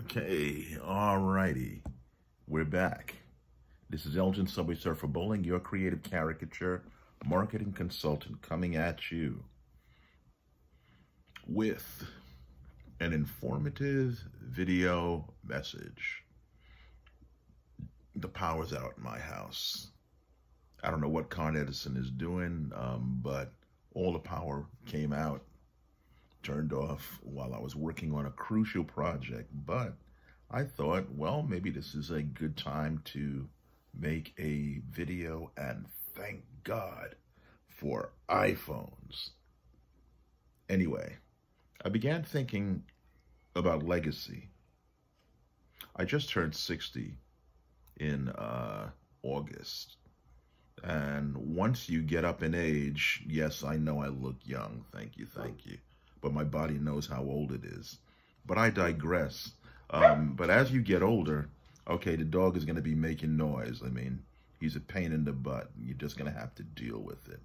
Okay, alrighty. We're back. This is Elgin Subway Surfer Bowling, your creative caricature marketing consultant, coming at you with an informative video message. The power's out in my house. I don't know what Con Edison is doing, but all the power came out, turned off while I was working on a crucial project. But I thought, well, maybe this is a good time to make a video, and thank God for iPhones. Anyway, I began thinking about legacy. I just turned 60 in August. And once you get up in age, yes, I know I look young, thank you, but my body knows how old it is. But I digress. But as you get older, okay, the dog is going to be making noise. I mean, he's a pain in the butt. You're just going to have to deal with it.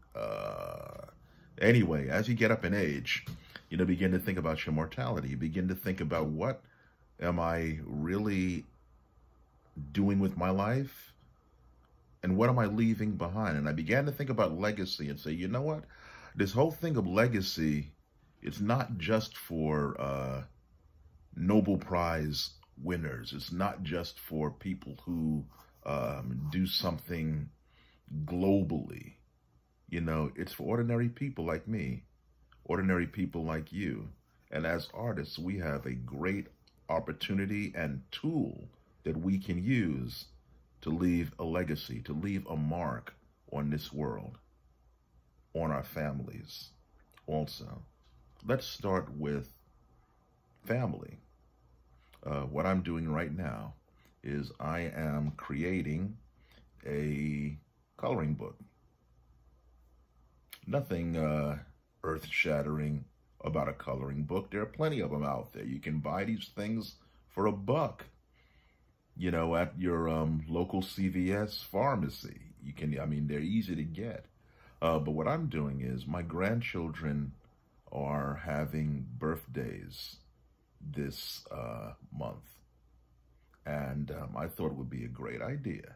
Anyway, as you get up in age, you begin to think about your mortality. You begin to think about, what am I really doing with my life? And what am I leaving behind? And I began to think about legacy and say, you know what? This whole thing of legacy, it's not just for Nobel Prize winners. It's not just for people who do something globally. It's for ordinary people like me, ordinary people like you. And as artists, we have a great opportunity and tool that we can use to leave a legacy, to leave a mark on this world, on our families also. Let's start with family. What I'm doing right now is I am creating a coloring book. Nothing earth-shattering about a coloring book. There are plenty of them out there. You can buy these things for $1. At your local CVS pharmacy. They're easy to get. But what I'm doing is, my grandchildren are having birthdays this month. And I thought it would be a great idea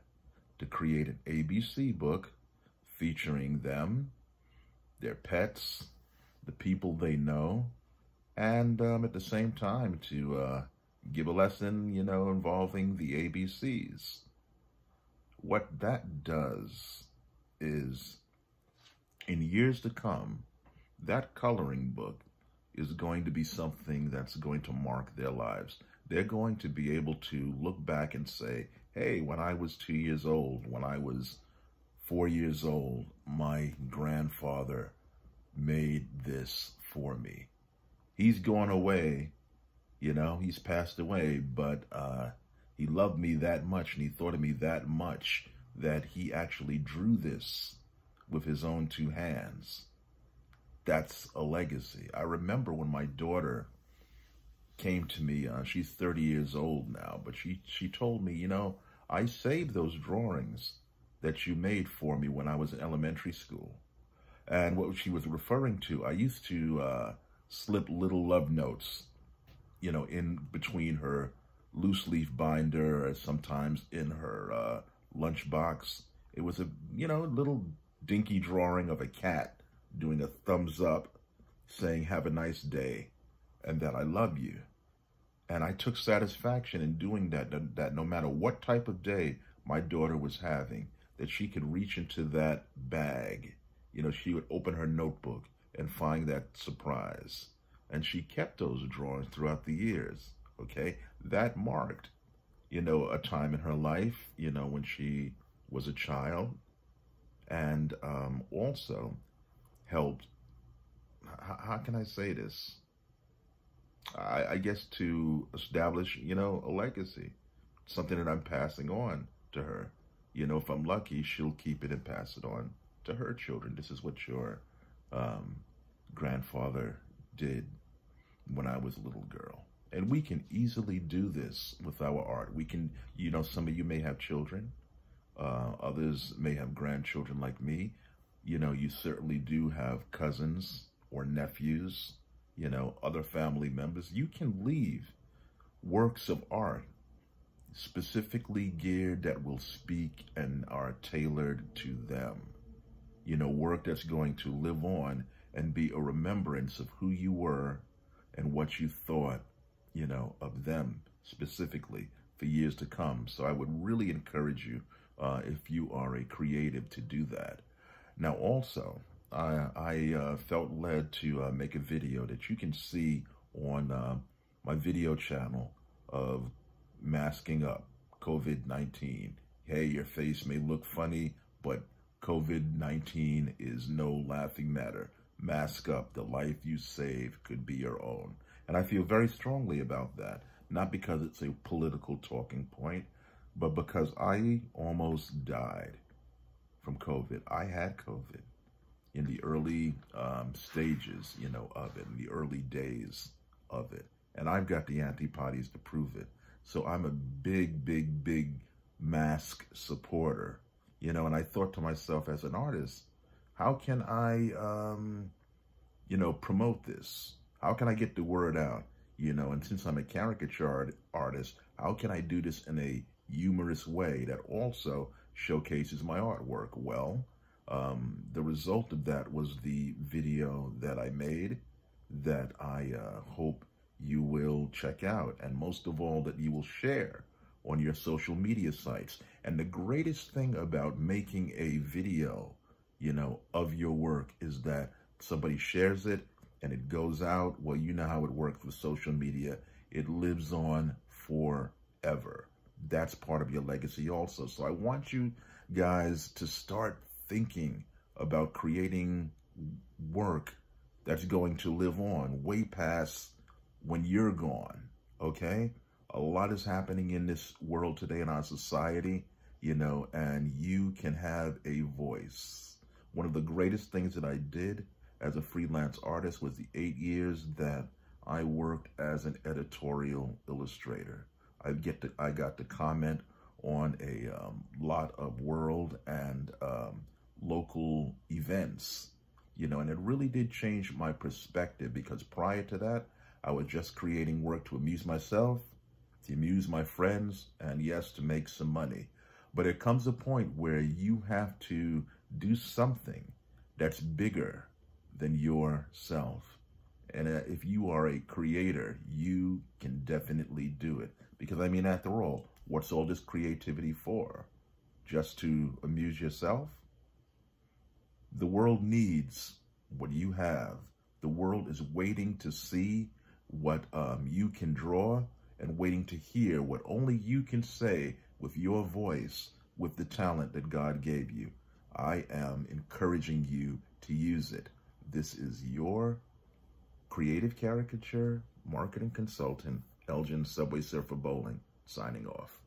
to create an ABC book featuring them, their pets, the people they know, and at the same time to give a lesson, involving the ABCs. What that does is, in years to come, that coloring book is going to be something that's going to mark their lives. They're going to be able to look back and say, hey, when I was 2 years old, when I was 4 years old, my grandfather made this for me. He's gone away. He's passed away, but he loved me that much, and he thought of me that much, that he actually drew this with his own 2 hands. That's a legacy. I remember when my daughter came to me, she's 30 years old now, but she told me, I saved those drawings that you made for me when I was in elementary school. And what she was referring to, I used to slip little love notes in between her loose leaf binder, or sometimes in her lunchbox. It was a, little dinky drawing of a cat doing a thumbs up, saying, have a nice day, and that I love you. And I took satisfaction in doing that no matter what type of day my daughter was having, that she could reach into that bag. She would open her notebook and find that surprise. And she kept those drawings throughout the years, okay? That marked, a time in her life, when she was a child, and also helped, how can I say this? I guess to establish, a legacy, something that I'm passing on to her. If I'm lucky, she'll keep it and pass it on to her children. This is what your grandfather did when I was a little girl. And we can easily do this with our art. We can, some of you may have children. Others may have grandchildren like me. You certainly do have cousins or nephews, other family members. You can leave works of art specifically geared that will speak and are tailored to them. You know, work that's going to live on and be a remembrance of who you were and what you thought, you know, of them specifically for years to come. So I would really encourage you, if you are a creative, to do that. Now, also, I felt led to make a video that you can see on my video channel of masking up COVID-19. Hey, your face may look funny, but COVID-19 is no laughing matter. Mask up. The life you save could be your own. And I feel very strongly about that, not because it's a political talking point, but because I almost died from COVID. I had COVID in the early stages, you know, of it, in the early days of it. And I've got the antibodies to prove it. So I'm a big, big, big mask supporter, you know, and I thought to myself as an artist, how can I, you know, promote this? How can I get the word out? You know, and since I'm a caricature artist, how can I do this in a humorous way that also showcases my artwork? Well, the result of that was the video that I made that I hope you will check out, and most of all, that you will share on your social media sites. And the greatest thing about making a video, you know, of your work is that somebody shares it and it goes out. Well, you know how it works with social media. It lives on forever. That's part of your legacy also. So I want you guys to start thinking about creating work that's going to live on way past when you're gone, okay? A lot is happening in this world today, in our society, you know, and you can have a voice. One of the greatest things that I did as a freelance artist was the 8 years that I worked as an editorial illustrator. I got to comment on a lot of world and local events, you know, and it really did change my perspective, because prior to that, I was just creating work to amuse myself, to amuse my friends, and yes, to make some money. But it comes a point where you have to do something that's bigger than yourself. And if you are a creator, you can definitely do it. Because, I mean, after all, what's all this creativity for? Just to amuse yourself? The world needs what you have. The world is waiting to see what you can draw, and waiting to hear what only you can say with your voice, with the talent that God gave you. I am encouraging you to use it. This is your creative caricature marketing consultant, Elgin Subway Surfer Bowling, signing off.